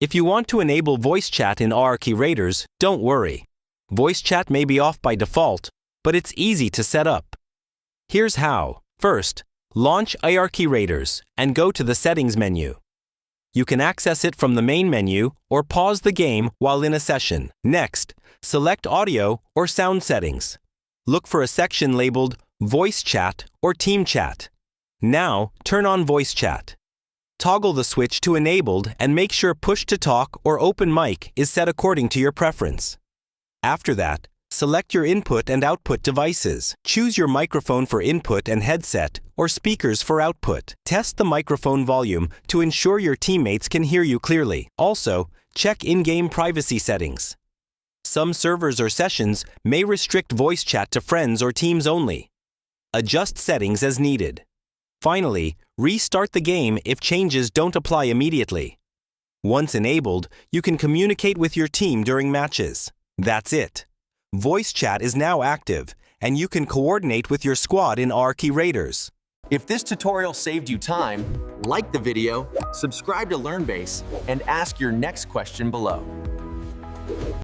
If you want to enable voice chat in Hierarchy Raiders, don't worry. Voice chat may be off by default, but it's easy to set up. Here's how. First, launch Hierarchy Raiders and go to the Settings menu. You can access it from the main menu or pause the game while in a session. Next, select Audio or Sound Settings. Look for a section labeled Voice Chat or Team Chat. Now, turn on Voice Chat. Toggle the switch to Enabled and make sure Push to Talk or Open Mic is set according to your preference. After that, select your input and output devices. Choose your microphone for input and headset or speakers for output. Test the microphone volume to ensure your teammates can hear you clearly. Also, check in-game privacy settings. Some servers or sessions may restrict voice chat to friends or teams only. Adjust settings as needed. Finally, restart the game if changes don't apply immediately. Once enabled, you can communicate with your team during matches. That's it. Voice chat is now active, and you can coordinate with your squad in Hierarchy Raiders. If this tutorial saved you time, like the video, subscribe to LearnBase, and ask your next question below.